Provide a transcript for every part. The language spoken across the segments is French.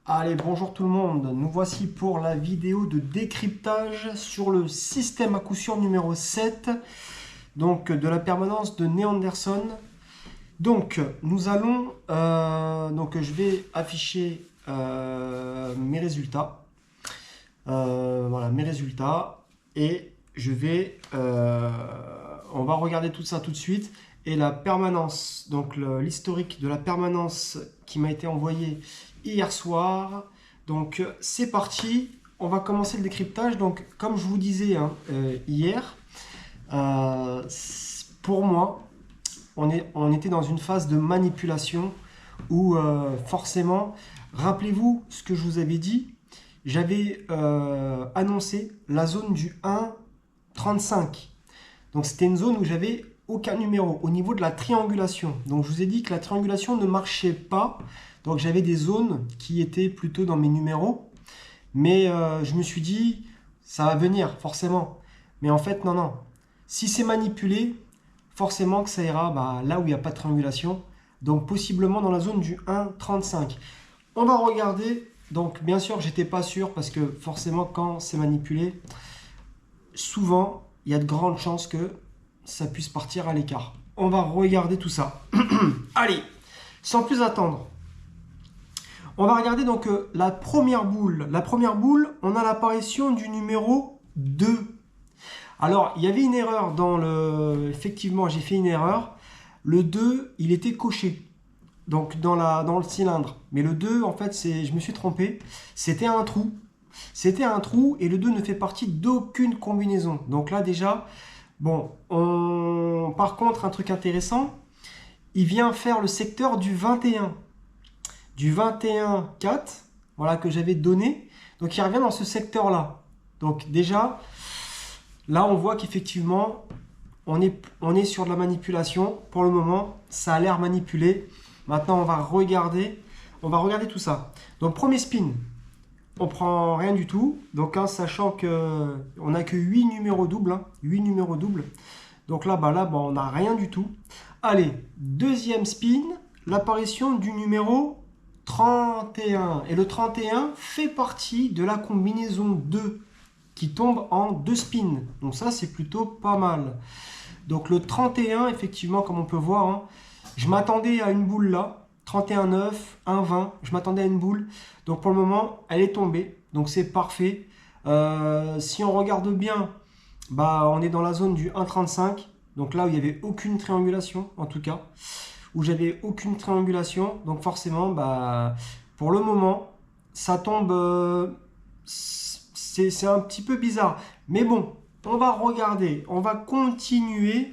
Allez, bonjour tout le monde. Nous voici pour la vidéo de décryptage sur le système à coup sûr numéro 7, donc de la permanence de Neanderson. Donc, nous allons, je vais afficher mes résultats. Voilà, mes résultats. Et on va regarder tout ça tout de suite. Et la permanence, donc l'historique de la permanence qui m'a été envoyée hier soir. Donc c'est parti, on va commencer le décryptage. Donc comme je vous disais hier, euh, pour moi, on était dans une phase de manipulation où forcément, rappelez-vous ce que je vous avais dit, j'avais annoncé la zone du 1,35. Donc c'était une zone où j'avais aucun numéro au niveau de la triangulation. Donc je vous ai dit que la triangulation ne marchait pas. Donc j'avais des zones qui étaient plutôt dans mes numéros. Mais je me suis dit, ça va venir forcément. Mais en fait, non, non. Si c'est manipulé, forcément que ça ira là où il n'y a pas de triangulation. Donc possiblement dans la zone du 1,35. On va regarder. Donc bien sûr, j'étais pas sûr parce que forcément quand c'est manipulé, souvent il y a de grandes chances que ça puisse partir à l'écart. On va regarder tout ça. Allez, sans plus attendre. On va regarder donc la première boule. La première boule, on a l'apparition du numéro 2. Alors, il y avait une erreur dans le... Effectivement, j'ai fait une erreur. Le 2, il était coché. Donc, dans le cylindre. Mais le 2, en fait, je me suis trompé. C'était un trou. C'était un trou et le 2 ne fait partie d'aucune combinaison. Donc là, déjà, bon, par contre, un truc intéressant, il vient faire le secteur du 21. Du 21,4, voilà, que j'avais donné. Donc il revient dans ce secteur-là. Donc déjà, là on voit qu'effectivement, on est sur de la manipulation. Pour le moment, ça a l'air manipulé. Maintenant, on va regarder tout ça. Donc premier spin, on prend rien du tout. Donc sachant que on n'a que 8 numéros doubles. 8 numéros doubles. Donc là, on n'a rien du tout. Allez, deuxième spin, l'apparition du numéro 31. Et le 31 fait partie de la combinaison 2 qui tombe en 2 spins. Donc ça, c'est plutôt pas mal. Donc le 31, effectivement, comme on peut voir, je m'attendais à une boule là. 31,9, 1,20. Je m'attendais à une boule. Donc pour le moment, elle est tombée. Donc c'est parfait. Si on regarde bien, on est dans la zone du 1,35. Donc là où il n'y avait aucune triangulation, en tout cas. Où j'avais aucune triangulation. Donc forcément, pour le moment, ça tombe... c'est un petit peu bizarre. Mais bon, on va regarder. On va continuer.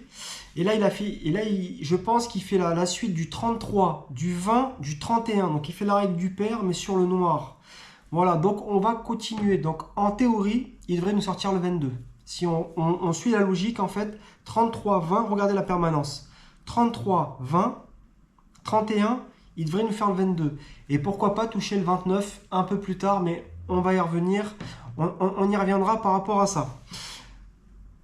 Et là, je pense qu'il fait la suite du 33, du 20, du 31. Donc il fait la règle du pair, mais sur le noir. Voilà, donc on va continuer. Donc en théorie, il devrait nous sortir le 22. Si on suit la logique, en fait, 33, 20, regardez la permanence. 33, 20, 31, il devrait nous faire le 22. Et pourquoi pas toucher le 29 un peu plus tard, mais on va y revenir. On y reviendra par rapport à ça.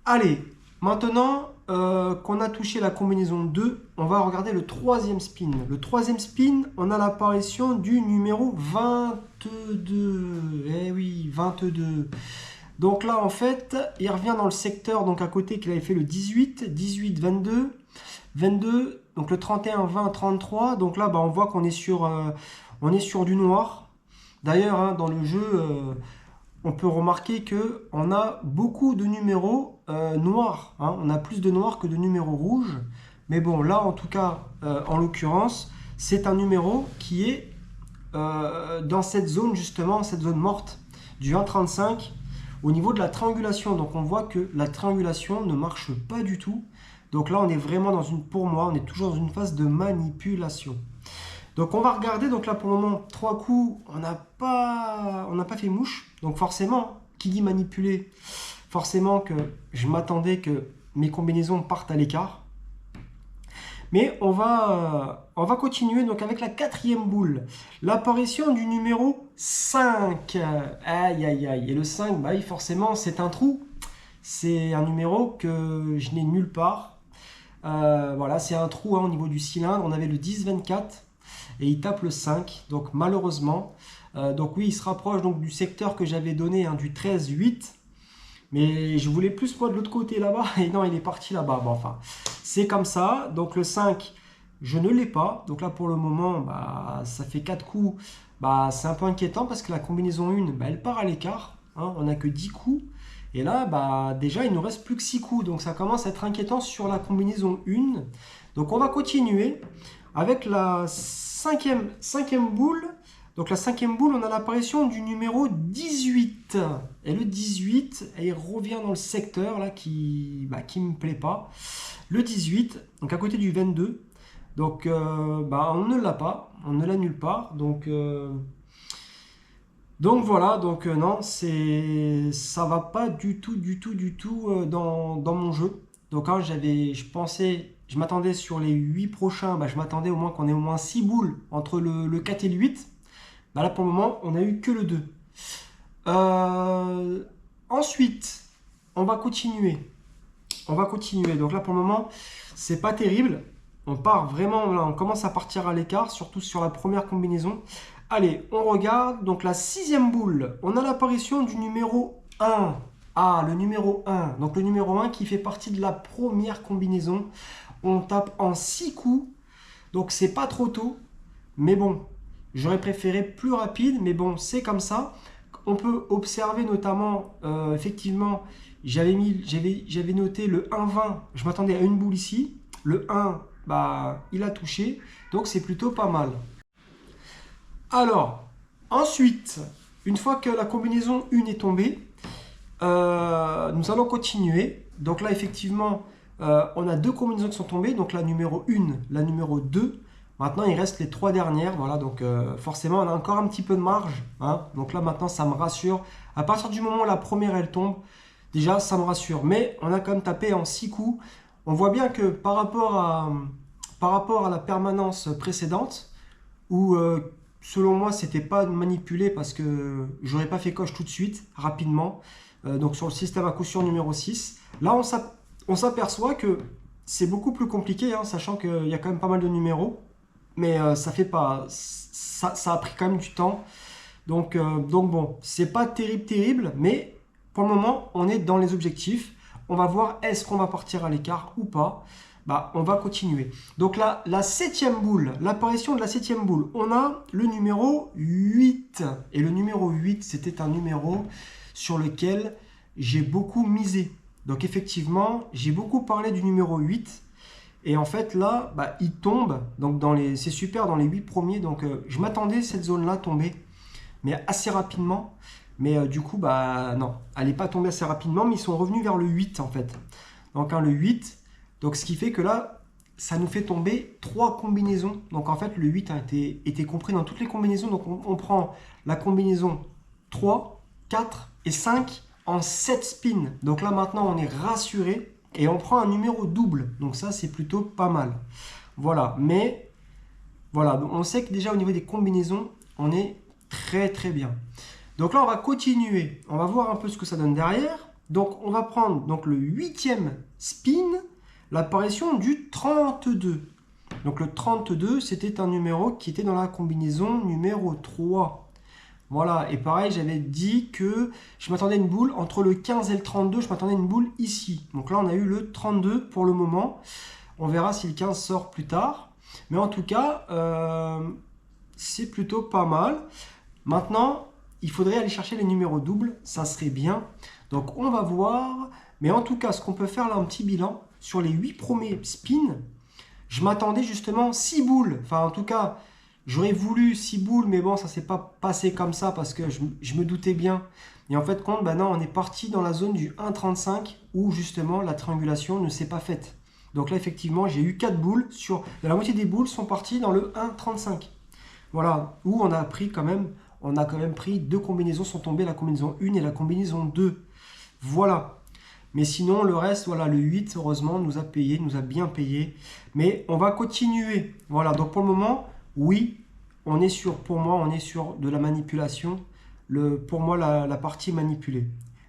Allez, maintenant qu'on a touché la combinaison 2, on va regarder le troisième spin. Le troisième spin, on a l'apparition du numéro 22. Eh oui, 22. Donc là, en fait, il revient dans le secteur donc à côté qu'il avait fait le 18, 18, 22, 22, donc le 31, 20, 33. Donc là, on voit qu'on est sur du noir. D'ailleurs, dans le jeu, on peut remarquer qu'on a beaucoup de numéros noirs. On a plus de noirs que de numéros rouges. Mais bon, là, en tout cas, en l'occurrence, c'est un numéro qui est dans cette zone, justement, cette zone morte du 1,35. Au niveau de la triangulation, donc on voit que la triangulation ne marche pas du tout. Donc là, on est vraiment pour moi, on est toujours dans une phase de manipulation. Donc on va regarder, donc là pour le moment, 3 coups, on n'a pas fait mouche. Donc forcément, qui dit manipuler, forcément que je m'attendais que mes combinaisons partent à l'écart. Mais on va continuer donc avec la quatrième boule. L'apparition du numéro 5. Aïe, aïe, aïe. Et le 5, forcément, c'est un trou. C'est un numéro que je n'ai nulle part. Voilà, c'est un trou au niveau du cylindre. On avait le 10-24. et il tape le 5. Donc malheureusement, donc oui, il se rapproche donc du secteur que j'avais donné, hein, du 13-8. Mais je voulais plus moi de l'autre côté là-bas, et non, il est parti là-bas. Bon, enfin, c'est comme ça. Donc le 5, je ne l'ai pas. Donc là, pour le moment, bah, ça fait 4 coups. Bah, c'est un peu inquiétant parce que la combinaison 1, bah, elle part à l'écart. Hein, on n'a que 10 coups. Et là, bah, déjà, il ne nous reste plus que 6 coups. Donc ça commence à être inquiétant sur la combinaison 1. Donc on va continuer avec la cinquième boule. Donc la cinquième boule, on a l'apparition du numéro 18. Et le 18, il revient dans le secteur là qui me plaît pas. Le 18, donc à côté du 22. Donc on ne l'a pas, on ne l'a nulle part. Donc voilà, donc non, ça va pas du tout dans mon jeu. Donc hein, je m'attendais sur les 8 prochains, je m'attendais au moins qu'on ait au moins 6 boules entre le 4 et le 8. Bah là, pour le moment, on n'a eu que le 2. Ensuite, on va continuer. Donc là, pour le moment, c'est pas terrible. On part vraiment, là, on commence à partir à l'écart, surtout sur la première combinaison. Allez, on regarde. Donc la sixième boule, on a l'apparition du numéro 1. Ah, le numéro 1. Donc le numéro 1 qui fait partie de la première combinaison. On tape en 6 coups. Donc c'est pas trop tôt. Mais bon, j'aurais préféré plus rapide, mais bon, c'est comme ça. On peut observer notamment, effectivement, j'avais noté le 1,20. Je m'attendais à une boule ici. Le 1, il a touché. Donc, c'est plutôt pas mal. Alors, ensuite, une fois que la combinaison 1 est tombée, nous allons continuer. Donc là, effectivement, on a deux combinaisons qui sont tombées. Donc la numéro 1, la numéro 2. Maintenant, il reste les 3 dernières. Voilà, donc forcément, on a encore un petit peu de marge. Hein. Donc là, maintenant, ça me rassure. À partir du moment où la première, elle tombe, déjà, ça me rassure. Mais on a quand même tapé en 6 coups. On voit bien que par rapport à la permanence précédente, où selon moi, c'était pas manipulé parce que j'aurais pas fait coche tout de suite, rapidement. Donc sur le système à coup sûr numéro 6. Là, on s'aperçoit que c'est beaucoup plus compliqué, hein, sachant qu'il y a quand même pas mal de numéros. Mais ça fait pas, ça a pris quand même du temps. Donc bon, c'est pas terrible, mais pour le moment, on est dans les objectifs. On va voir est-ce qu'on va partir à l'écart ou pas. On va continuer. Donc là, la septième boule, l'apparition de la septième boule, on a le numéro 8. Et le numéro 8, c'était un numéro sur lequel j'ai beaucoup misé. Donc effectivement, j'ai beaucoup parlé du numéro 8. Et en fait, là, il tombe. Donc c'est super dans les 8 premiers. Donc je m'attendais cette zone-là tomber, mais assez rapidement. Mais du coup, non, elle n'est pas tombée assez rapidement, mais ils sont revenus vers le 8 en fait. Donc le 8. Donc ce qui fait que là, ça nous fait tomber 3 combinaisons. Donc en fait, le 8 a été compris dans toutes les combinaisons. Donc on prend la combinaison 3, 4 et 5 en 7 spins. Donc là maintenant, on est rassuré. Et on prend un numéro double. Donc ça, c'est plutôt pas mal. Voilà. Mais voilà, on sait que déjà au niveau des combinaisons, on est très bien. Donc là, on va continuer. On va voir un peu ce que ça donne derrière. Donc on va prendre donc, le 8e spin, l'apparition du 32. Donc le 32, c'était un numéro qui était dans la combinaison numéro 3. Voilà, et pareil, j'avais dit que je m'attendais à une boule entre le 15 et le 32, je m'attendais à une boule ici. Donc là, on a eu le 32 pour le moment. On verra si le 15 sort plus tard. Mais en tout cas, c'est plutôt pas mal. Maintenant, il faudrait aller chercher les numéros doubles, ça serait bien. Donc on va voir. Mais en tout cas, ce qu'on peut faire là, un petit bilan, sur les 8 premiers spins, je m'attendais justement 6 boules. Enfin, en tout cas... J'aurais voulu 6 boules, mais bon, ça s'est pas passé comme ça parce que je me doutais bien. Et en fait, non, on est parti dans la zone du 1,35 où justement la triangulation ne s'est pas faite. Donc là, effectivement, j'ai eu 4 boules. La moitié des boules sont parties dans le 1,35. Voilà, où on a quand même pris 2 combinaisons sont tombées, la combinaison 1 et la combinaison 2. Voilà. Mais sinon, le reste, voilà, le 8, heureusement, nous a bien payé. Mais on va continuer. Voilà, donc pour le moment... Oui, pour moi, on est sur de la manipulation. Pour moi, la partie est manipulée.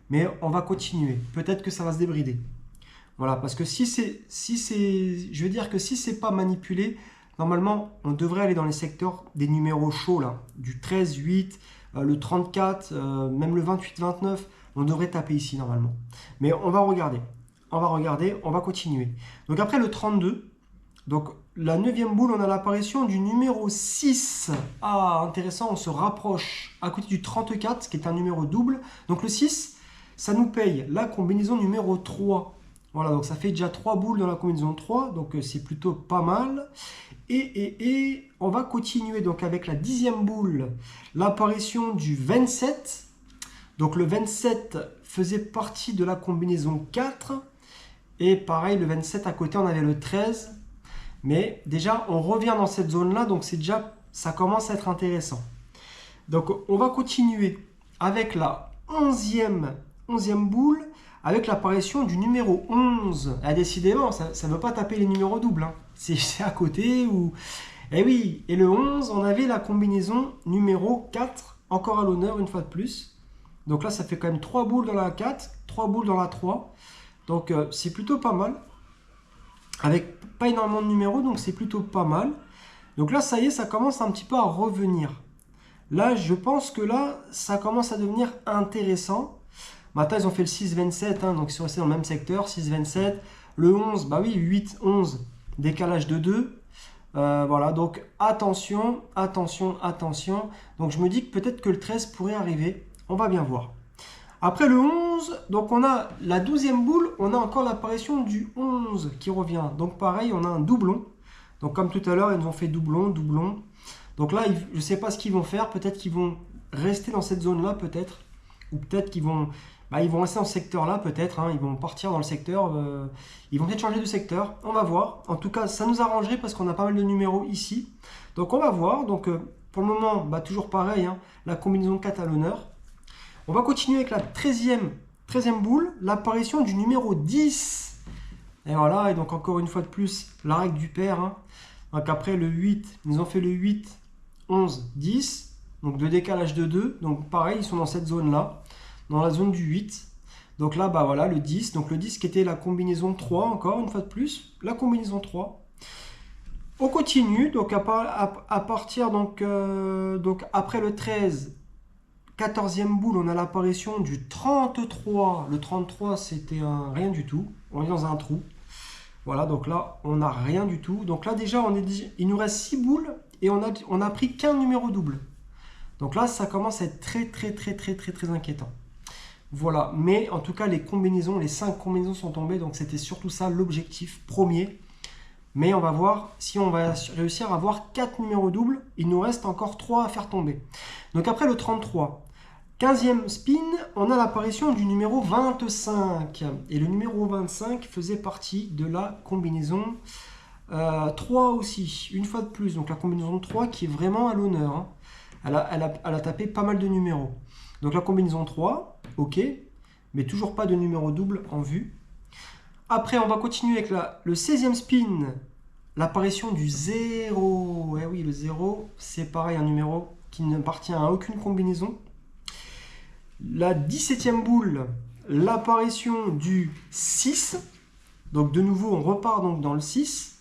Mais on va continuer. Peut-être que ça va se débrider. Voilà, parce que je veux dire que si c'est pas manipulé, normalement, on devrait aller dans les secteurs des numéros chauds, là, du 13, 8, le 34, même le 28, 29, on devrait taper ici, normalement. Mais on va regarder. On va continuer. Donc après le 32, donc la 9e boule, on a l'apparition du numéro 6. Ah, intéressant, on se rapproche à côté du 34, qui est un numéro double. Donc le 6, ça nous paye la combinaison numéro 3. Voilà, donc ça fait déjà 3 boules dans la combinaison 3, donc c'est plutôt pas mal. Et on va continuer donc avec la 10e boule, l'apparition du 27. Donc le 27 faisait partie de la combinaison 4. Et pareil, le 27 à côté, on avait le 13. Mais déjà, on revient dans cette zone-là, donc c'est déjà, ça commence à être intéressant. Donc on va continuer avec la 11e boule, avec l'apparition du numéro 11. Ah, décidément, ça ne veut pas taper les numéros doubles. Hein. C'est à côté ou... Eh oui, et le 11, on avait la combinaison numéro 4, encore à l'honneur une fois de plus. Donc là, ça fait quand même 3 boules dans la 4, 3 boules dans la 3. Donc c'est plutôt pas mal. Avec pas énormément de numéros, donc c'est plutôt pas mal. Donc là, ça y est, ça commence un petit peu à revenir. Là, je pense que là, ça commence à devenir intéressant. Maintenant, ils ont fait le 6-27, hein, donc ils sont restés dans le même secteur, 6-27. Le 11, bah oui, 8-11, décalage de 2. Voilà, donc attention, attention, attention. Donc je me dis que peut-être que le 13 pourrait arriver. On va bien voir. Après le 11, donc on a la 12e boule, on a encore l'apparition du 11 qui revient. Donc pareil, on a un doublon. Donc comme tout à l'heure, ils nous ont fait doublon, doublon. Donc là, je ne sais pas ce qu'ils vont faire. Peut-être qu'ils vont rester dans cette zone-là, peut-être. Ou peut-être qu'ils vont, ils vont rester dans ce secteur-là, peut-être. Hein. Ils vont partir dans le secteur. Ils vont peut-être changer de secteur. On va voir. En tout cas, ça nous arrangerait parce qu'on a pas mal de numéros ici. Donc on va voir. Donc pour le moment, toujours pareil. Hein, la combinaison 4 à l'honneur. On va continuer avec la 13e boule, l'apparition du numéro 10. Et voilà, et donc encore une fois de plus, la règle du pair. Hein. Donc après le 8, ils ont fait le 8, 11, 10. Donc de décalage de 2. Donc pareil, ils sont dans cette zone-là, dans la zone du 8. Donc là, voilà, le 10. Donc le 10 qui était la combinaison 3, encore une fois de plus, la combinaison 3. On continue, donc à partir, donc après le 13, 14e boule, on a l'apparition du 33. Le 33, c'était rien du tout. On est dans un trou. Voilà, donc là, on n'a rien du tout. Donc là, déjà, il nous reste 6 boules et on a pris qu'un numéro double. Donc là, ça commence à être très inquiétant. Voilà, mais en tout cas, les combinaisons, les 5 combinaisons sont tombées. Donc c'était surtout ça l'objectif premier. Mais on va voir si on va réussir à avoir 4 numéros doubles. Il nous reste encore 3 à faire tomber. Donc après le 33, 15e spin, on a l'apparition du numéro 25. Et le numéro 25 faisait partie de la combinaison 3 aussi, une fois de plus. Donc la combinaison 3 qui est vraiment à l'honneur. Hein. Elle a tapé pas mal de numéros. Donc la combinaison 3, ok, mais toujours pas de numéro double en vue. Après, on va continuer avec le 16e spin, l'apparition du 0. Eh oui, le 0, c'est pareil, un numéro qui n'appartient à aucune combinaison. La 17e boule, l'apparition du 6. Donc de nouveau, on repart donc dans le 6,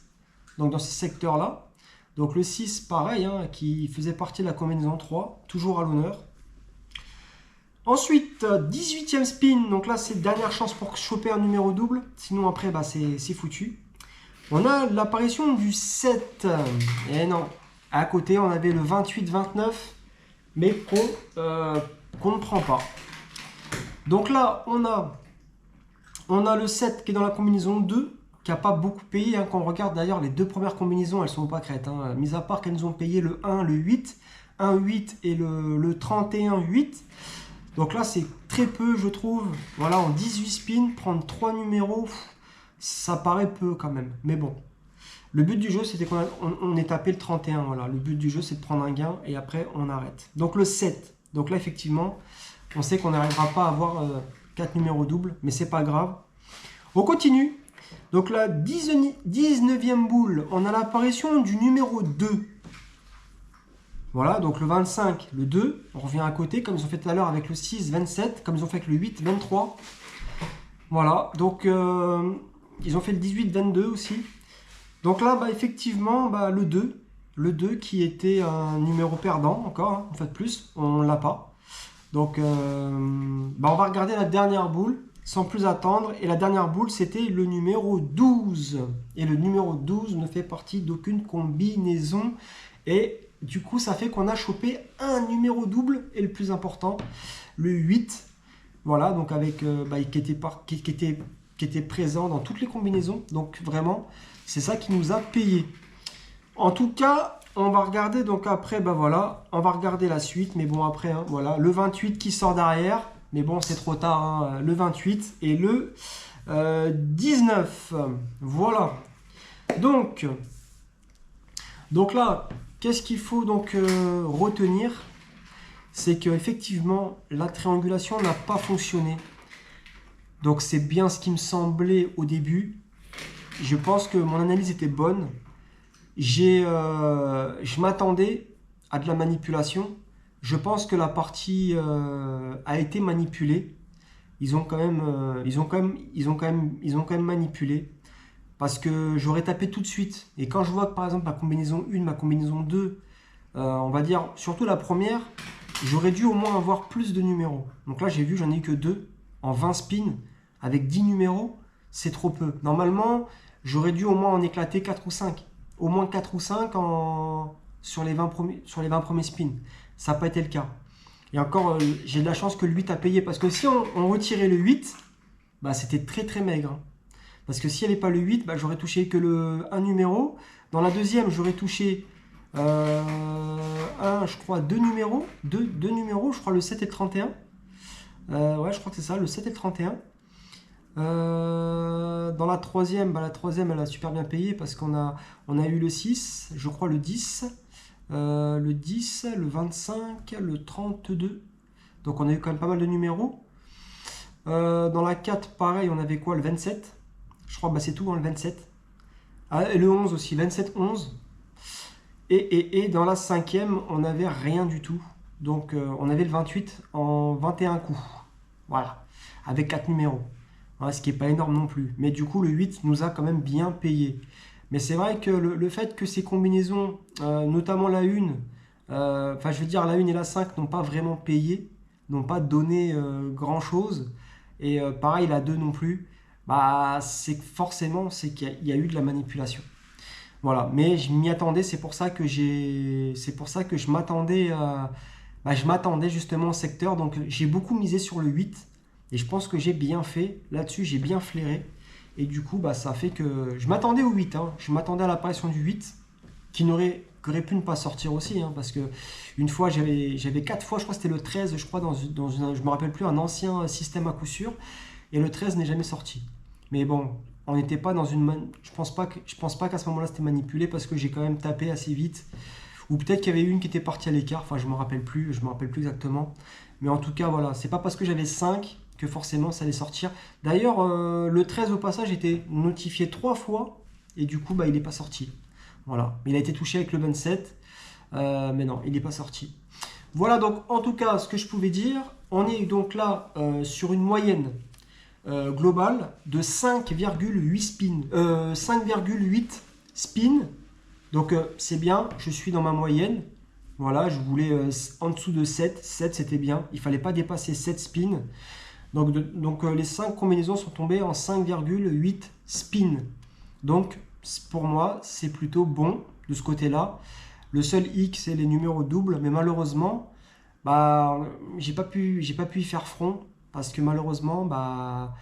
donc dans ce secteur-là. Donc le 6, pareil, hein, qui faisait partie de la combinaison 3, toujours à l'honneur. Ensuite, 18e spin, donc là c'est dernière chance pour choper un numéro double, sinon après c'est foutu. On a l'apparition du 7, et non, à côté on avait le 28-29, mais qu'on ne prend pas. Donc là on a le 7 qui est dans la combinaison 2, qui n'a pas beaucoup payé, hein. Quand on regarde d'ailleurs les deux premières combinaisons, elles sont pas crêtes, hein. Mis à part qu'elles nous ont payé le 1, le 8, 1, 8 et le 31, 8. Donc là, c'est très peu, je trouve. Voilà, en 18 spins, prendre 3 numéros, ça paraît peu quand même. Mais bon, le but du jeu, c'était qu'on ait tapé le 31. Voilà, le but du jeu, c'est de prendre un gain et après, on arrête. Donc le 7. Donc là, effectivement, on sait qu'on n'arrivera pas à avoir 4 numéros doubles, mais c'est pas grave. On continue. Donc la 19e boule, on a l'apparition du numéro 2. Voilà, donc le 25, le 2, on revient à côté, comme ils ont fait tout à l'heure avec le 6, 27, comme ils ont fait avec le 8, 23. Voilà, donc ils ont fait le 18, 22 aussi. Donc là, bah, effectivement, bah, le 2. Le 2 qui était un numéro perdant encore, hein, en fait plus, on l'a pas. Donc bah, on va regarder la dernière boule sans plus attendre. Et la dernière boule, c'était le numéro 12. Et le numéro 12 ne fait partie d'aucune combinaison. Et du coup, ça fait qu'on a chopé un numéro double. Et le plus important, le 8. Voilà, donc avec, bah, qui était présent dans toutes les combinaisons. Donc vraiment, c'est ça qui nous a payé. En tout cas, on va regarder, donc après, bah voilà, on va regarder la suite. Mais bon, après, hein, voilà, le 28 qui sort derrière. Mais bon, c'est trop tard, hein, le 28 et le 19. Voilà. Donc là, qu'est-ce qu'il faut donc retenir? C'est qu'effectivement, la triangulation n'a pas fonctionné. Donc c'est bien ce qui me semblait au début. Je pense que mon analyse était bonne. Je m'attendais à de la manipulation. Je pense que la partie a été manipulée. Ils ont quand même manipulé. Parce que j'aurais tapé tout de suite. Et quand je vois que par exemple ma combinaison 1, ma combinaison 2, on va dire surtout la première, j'aurais dû au moins avoir plus de numéros. Donc là j'ai vu, j'en ai eu que 2 en 20 spins avec 10 numéros, c'est trop peu. Normalement, j'aurais dû au moins en éclater 4 ou 5. Au moins 4 ou 5 sur les 20 premiers spins. Ça n'a pas été le cas. Et encore, j'ai de la chance que le 8 a payé. Parce que si on retirait le 8, bah, c'était très très maigre. Hein. Parce que s'il n'y avait pas le 8, bah, j'aurais touché que un numéro. Dans la deuxième, j'aurais touché je crois, 2 numéros. Deux numéros, je crois le 7 et le 31. Ouais, je crois que c'est ça, le 7 et le 31. Dans la troisième, bah, elle a super bien payé parce on a eu le 6, je crois le 10, le 10, le 25, le 32. Donc on a eu quand même pas mal de numéros. Dans la 4, pareil, on avait quoi? Le 27. Je crois que bah, c'est tout, hein, le 27. Ah, et le 11 aussi, 27, 11. Et dans la cinquième, on n'avait rien du tout. Donc on avait le 28 en 21 coups. Voilà, avec 4 numéros. Ouais, ce qui n'est pas énorme non plus. Mais du coup, le 8 nous a quand même bien payé. Mais c'est vrai que le fait que ces combinaisons, notamment la 1, enfin je veux dire la 1 et la 5 n'ont pas vraiment payé, n'ont pas donné grand-chose. Et pareil, la 2 non plus. Bah, c'est forcément qu'il y a eu de la manipulation. Voilà, mais je m'y attendais, c'est pour ça que je m'attendais je m'attendais justement au secteur. Donc j'ai beaucoup misé sur le 8. Et je pense que j'ai bien fait. Là-dessus, j'ai bien flairé. Et du coup, bah, ça fait que... Je m'attendais au 8. Hein. Je m'attendais à l'apparition du 8. Qui aurait pu ne pas sortir aussi. Hein, parce que une fois, j'avais 4 fois, je crois que c'était le 13, je crois, je me rappelle plus, un ancien système à coup sûr. Et le 13 n'est jamais sorti. Mais bon, on n'était pas dans une... Je pense pas qu'à ce moment-là, c'était manipulé. Parce que j'ai quand même tapé assez vite. Ou peut-être qu'il y avait une qui était partie à l'écart. Enfin, je me rappelle plus exactement. Mais en tout cas, voilà. C'est pas parce que j'avais 5... que forcément ça allait sortir. D'ailleurs, le 13 au passage était notifié 3 fois et du coup bah, il n'est pas sorti. Voilà, il a été touché avec le 27, mais non, il n'est pas sorti. Voilà donc en tout cas ce que je pouvais dire. On est donc là sur une moyenne globale de 5,8 spins. 5,8 spins. Donc c'est bien, je suis dans ma moyenne. Voilà, je voulais en dessous de 7. 7 c'était bien. Il ne fallait pas dépasser 7 spins. Donc les 5 combinaisons sont tombées en 5,8 spins. Donc pour moi, c'est plutôt bon de ce côté-là. Le seul hic, c'est les numéros doubles. Mais malheureusement, bah, j'ai pas pu y faire front. Parce que malheureusement, bah,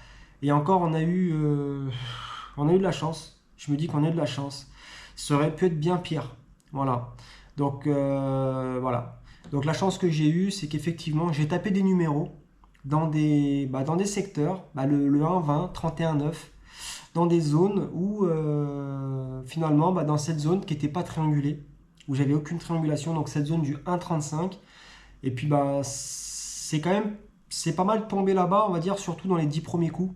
et encore, on a eu de la chance. Je me dis qu'on a eu de la chance. Ça aurait pu être bien pire. Voilà. Donc, voilà. Donc la chance que j'ai eue, c'est qu'effectivement, j'ai tapé des numéros dans des secteurs, le 1, 20, 31, 9, dans des zones où finalement, dans cette zone qui n'était pas triangulée, où j'avais aucune triangulation, donc cette zone du 1, 35, et puis c'est pas mal tombé là-bas, on va dire, surtout dans les 10 premiers coups,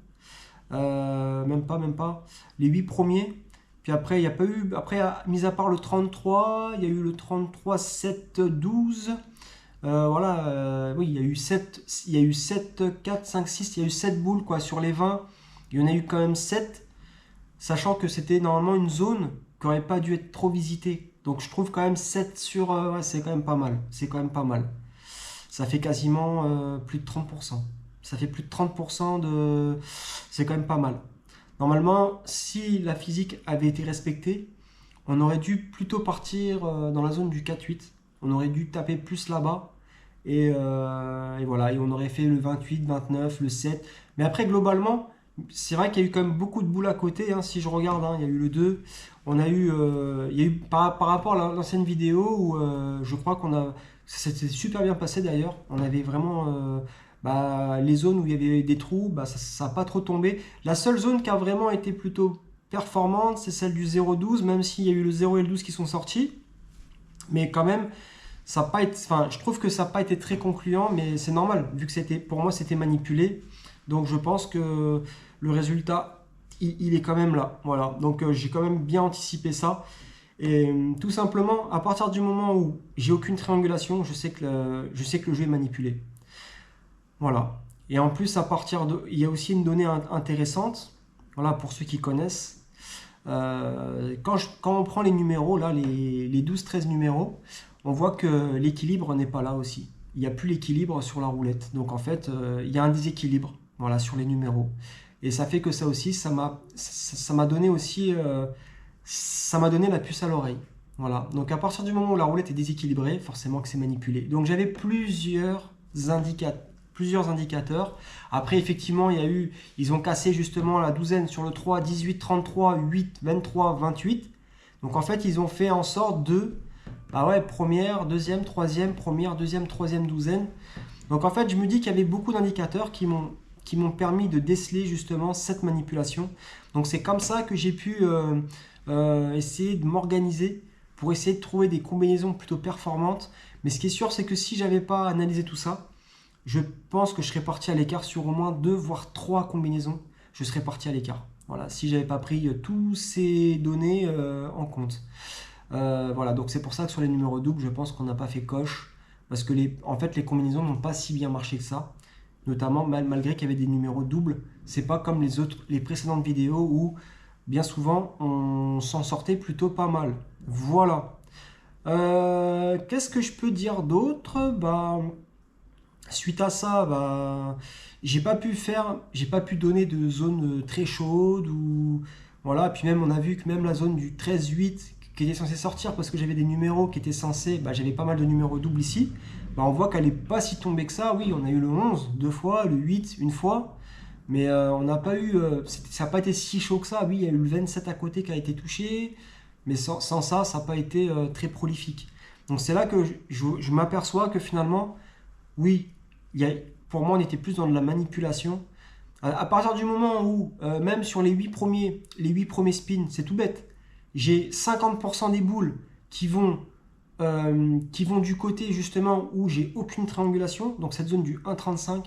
même pas, les 8 premiers, puis après, il n'y a pas eu, après, mis à part le 33, il y a eu le 33, 7, 12, voilà, oui, il y a eu 7, 4, 5, 6, il y a eu 7 boules quoi, sur les 20. Il y en a eu quand même 7, sachant que c'était normalement une zone qui n'aurait pas dû être trop visité. Donc je trouve quand même 7 sur... ouais, c'est quand même pas mal. C'est quand même pas mal. Ça fait quasiment plus de 30%. Ça fait plus de 30% de... C'est quand même pas mal. Normalement, si la physique avait été respectée, on aurait dû plutôt partir dans la zone du 4-8. On aurait dû taper plus là-bas. Et voilà, et on aurait fait le 28, 29, le 7. Mais après, globalement, c'est vrai qu'il y a eu quand même beaucoup de boules à côté. Hein, si je regarde, hein, il y a eu le 2. On a eu, il y a eu par rapport à l'ancienne vidéo où je crois qu'on a. Ça s'était super bien passé d'ailleurs. On avait vraiment les zones où il y avait des trous, ça n'a pas trop tombé. La seule zone qui a vraiment été plutôt performante, c'est celle du 0,12, même s'il y a eu le 0 et le 12 qui sont sortis. Mais quand même, ça a pas été, enfin, je trouve que ça n'a pas été très concluant, mais c'est normal, vu que pour moi c'était manipulé. Donc je pense que le résultat, il est quand même là. Voilà. Donc j'ai quand même bien anticipé ça. Et tout simplement, à partir du moment où j'ai aucune triangulation, je sais que le jeu est manipulé. Voilà. Et en plus, il y a aussi une donnée intéressante, voilà, pour ceux qui connaissent. Quand on prend les numéros, là, les 12-13 numéros, on voit que l'équilibre n'est pas là aussi. Il n'y a plus l'équilibre sur la roulette. Donc en fait, il y a un déséquilibre, voilà, sur les numéros. Et ça fait que ça aussi, ça m'a donné aussi, ça m'a donné la puce à l'oreille. Voilà. Donc à partir du moment où la roulette est déséquilibrée, forcément que c'est manipulé. Donc j'avais plusieurs indicateurs. Après, effectivement, ils ont cassé justement la douzaine sur le 3, 18, 33, 8, 23, 28. Donc en fait, ils ont fait en sorte de, première, deuxième, troisième, première, deuxième, troisième douzaine. Donc en fait, je me dis qu'il y avait beaucoup d'indicateurs qui m'ont permis de déceler justement cette manipulation. Donc c'est comme ça que j'ai pu essayer de m'organiser pour essayer de trouver des combinaisons plutôt performantes. Mais ce qui est sûr, c'est que si j'avais pas analysé tout ça, je pense que je serais parti à l'écart sur au moins 2 voire 3 combinaisons. Je serais parti à l'écart. Voilà, si j'avais pas pris tous ces données en compte. Voilà, donc c'est pour ça que sur les numéros doubles, je pense qu'on n'a pas fait coche. Parce que en fait, les combinaisons n'ont pas si bien marché que ça. Notamment malgré qu'il y avait des numéros doubles. C'est pas comme les précédentes vidéos où bien souvent on s'en sortait plutôt pas mal. Voilà. Qu'est-ce que je peux dire d'autre? Suite à ça, j'ai pas pu donner de zone très chaude ou voilà. Puis même on a vu que même la zone du 13-8 qui était censée sortir parce que j'avais des numéros qui étaient censés, j'avais pas mal de numéros doubles ici. On voit qu'elle est pas si tombée que ça. Oui, on a eu le 11 deux fois, le 8 une fois, mais on n'a pas eu, ça n'a pas été si chaud que ça. Oui, il y a eu le 27 à côté qui a été touché, mais sans ça, ça n'a pas été très prolifique. Donc c'est là que je m'aperçois que finalement, oui, pour moi, on était plus dans de la manipulation. À partir du moment où, même sur les 8 premiers spins, c'est tout bête, j'ai 50% des boules qui vont du côté justement où j'ai aucune triangulation, donc cette zone du 1,35,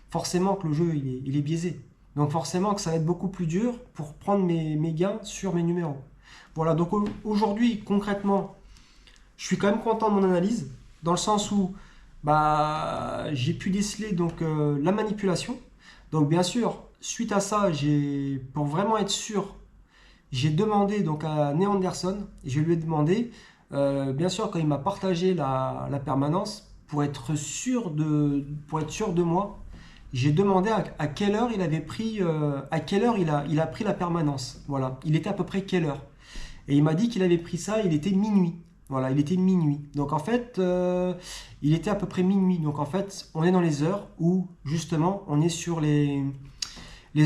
forcément que le jeu il est biaisé. Donc forcément que ça va être beaucoup plus dur pour prendre mes gains sur mes numéros. Voilà, donc aujourd'hui, concrètement, je suis quand même content de mon analyse, dans le sens où j'ai pu déceler donc la manipulation. Donc bien sûr, suite à ça, pour vraiment être sûr, j'ai demandé donc à Neanderson, et je lui ai demandé, bien sûr quand il m'a partagé la permanence, pour être sûr de moi, j'ai demandé à quelle heure il avait pris, à quelle heure il a pris la permanence. Voilà, il était à peu près quelle heure. Et il m'a dit qu'il avait pris ça, il était minuit. Voilà, il était minuit. Donc en fait, il était à peu près minuit. Donc en fait, on est dans les heures où justement, on est sur les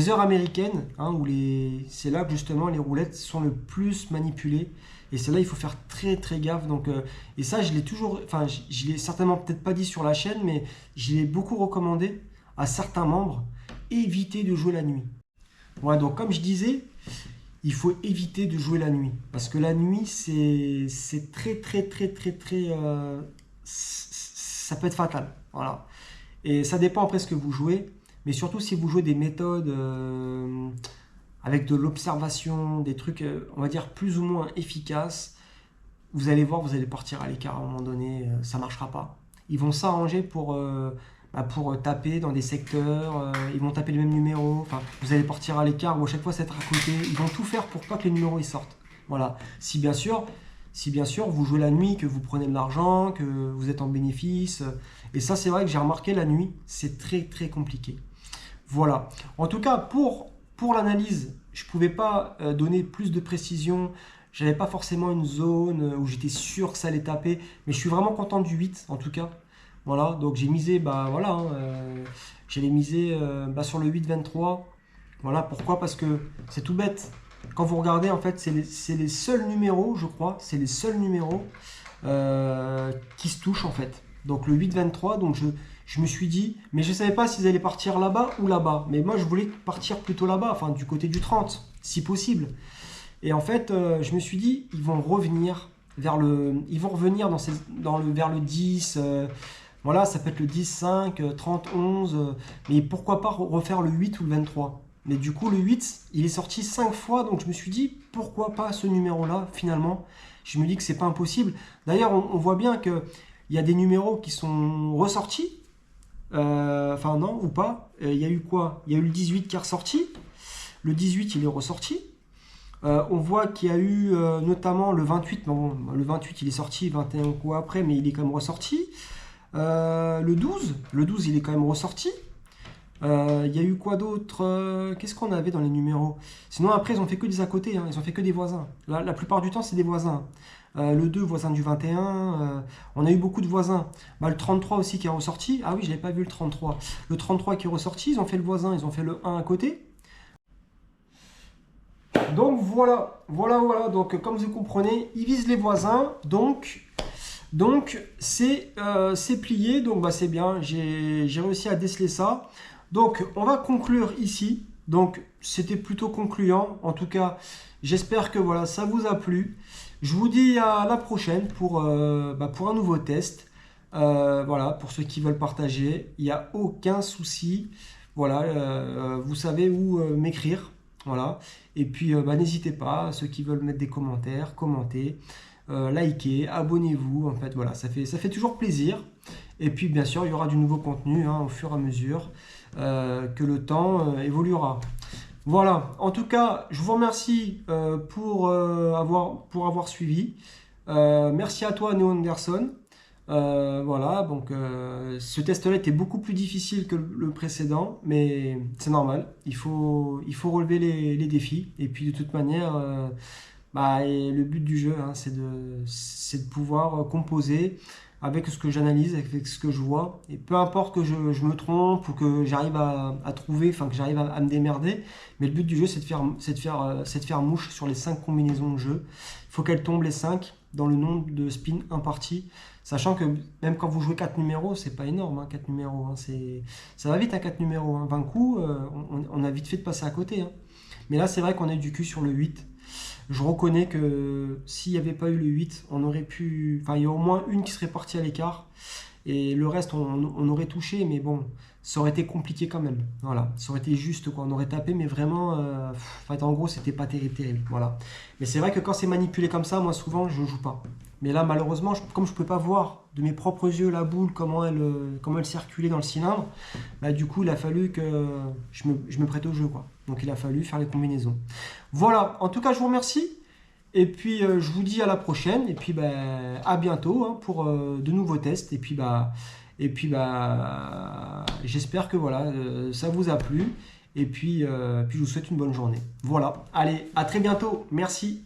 heures américaines, hein, c'est là que justement les roulettes sont le plus manipulées. Et c'est là il faut faire très très gaffe. Donc, et ça, je l'ai certainement peut-être pas dit sur la chaîne, mais je l'ai beaucoup recommandé à certains membres, éviter de jouer la nuit. Ouais, donc comme je disais, il faut éviter de jouer la nuit. Parce que la nuit, c'est très, très, très, très, très... ça peut être fatal. Voilà. Et ça dépend après ce que vous jouez. Mais surtout si vous jouez des méthodes avec de l'observation, des trucs, on va dire, plus ou moins efficaces, vous allez voir, vous allez partir à l'écart à un moment donné. Ça ne marchera pas. Ils vont s'arranger pour taper dans des secteurs, ils vont taper les mêmes numéros, enfin, vous allez partir à l'écart ou à chaque fois c'est être à côté, ils vont tout faire pour pas que les numéros ils sortent. Voilà. Si bien sûr vous jouez la nuit, que vous prenez de l'argent, que vous êtes en bénéfice. Et ça, c'est vrai que j'ai remarqué la nuit, c'est très très compliqué. Voilà. En tout cas, pour l'analyse, je ne pouvais pas donner plus de précision. Je n'avais pas forcément une zone où j'étais sûr que ça allait taper. Mais je suis vraiment content du 8 en tout cas. Voilà. Donc j'ai misé, bah voilà, hein, j'allais miser sur le 8-23. Voilà. Pourquoi? Parce que c'est tout bête. Quand vous regardez, en fait, c'est les seuls numéros, je crois, c'est les seuls numéros qui se touchent en fait. Donc le 8-23, donc je me suis dit, mais je ne savais pas s'ils allaient partir là-bas ou là-bas. Mais moi, je voulais partir plutôt là-bas, enfin du côté du 30, si possible. Et en fait, je me suis dit, ils vont revenir vers vers le 10. Voilà, ça peut être le 10, 5, 30, 11. Mais pourquoi pas refaire le 8 ou le 23? Mais du coup, le 8, il est sorti 5 fois, donc je me suis dit, pourquoi pas ce numéro-là, finalement? Je me dis que c'est pas impossible. D'ailleurs, on voit bien qu'il y a des numéros qui sont ressortis. Enfin, non, ou pas. Il y a eu quoi? Il y a eu le 18 qui est ressorti. Le 18, il est ressorti. On voit qu'il y a eu notamment le 28. Bon, le 28, il est sorti 21 coups après, mais il est quand même ressorti. Le 12, il est quand même ressorti. Il y a eu quoi d'autre? Qu'est-ce qu'on avait dans les numéros? Sinon, après, ils ont fait que des à côté, hein. Ils ont fait que des voisins. La plupart du temps, c'est des voisins. Le 2, voisin du 21. On a eu beaucoup de voisins. Le 33 aussi qui est ressorti. Ah oui, je n'avais pas vu le 33. Le 33 qui est ressorti, ils ont fait le voisin, ils ont fait le 1 à côté. Donc voilà. Donc comme vous comprenez, ils visent les voisins. Donc c'est plié. Donc c'est bien. J'ai réussi à déceler ça. Donc on va conclure ici. Donc c'était plutôt concluant. En tout cas, j'espère que voilà, ça vous a plu. Je vous dis à la prochaine pour un nouveau test. Voilà, pour ceux qui veulent partager, il n'y a aucun souci. Voilà, vous savez où m'écrire. Voilà. Et puis n'hésitez pas, ceux qui veulent mettre des commentaires, commentez, likez, abonnez-vous. En fait, voilà, ça fait toujours plaisir. Et puis bien sûr, il y aura du nouveau contenu au fur et à mesure que le temps évoluera. Voilà, en tout cas, je vous remercie pour avoir suivi. Merci à toi, Néo Anderson. Voilà, donc ce test-là était beaucoup plus difficile que le précédent, mais c'est normal. Il faut relever les défis. Et puis de toute manière, et le but du jeu, c'est de pouvoir composer avec ce que j'analyse, avec ce que je vois. Et peu importe que je me trompe ou que j'arrive à trouver, enfin que j'arrive à me démerder, mais le but du jeu, c'est de faire mouche sur les 5 combinaisons de jeu. Il faut qu'elles tombent les 5 dans le nombre de spins impartis. Sachant que même quand vous jouez 4 numéros, c'est pas énorme, 4 numéros. Ça va vite à 4 numéros. 20 coups, on a vite fait de passer à côté. Mais là, c'est vrai qu'on a eu du cul sur le 8. Je reconnais que s'il n'y avait pas eu le 8, on aurait pu. Enfin, il y a au moins une qui serait partie à l'écart. Et le reste, on aurait touché, mais bon, ça aurait été compliqué quand même. Voilà, ça aurait été juste, quoi. On aurait tapé, mais vraiment, en gros, c'était pas terrible. Voilà. Mais c'est vrai que quand c'est manipulé comme ça, moi, souvent, je joue pas. Mais là, malheureusement, comme je ne peux pas voir de mes propres yeux la boule, comment elle circulait dans le cylindre, du coup, il a fallu que je me prête au jeu, quoi. Donc, il a fallu faire les combinaisons. Voilà, en tout cas, je vous remercie. Et puis, je vous dis à la prochaine. Et puis, à bientôt pour de nouveaux tests. Et puis, j'espère que voilà, ça vous a plu. Et puis, je vous souhaite une bonne journée. Voilà, allez, à très bientôt. Merci.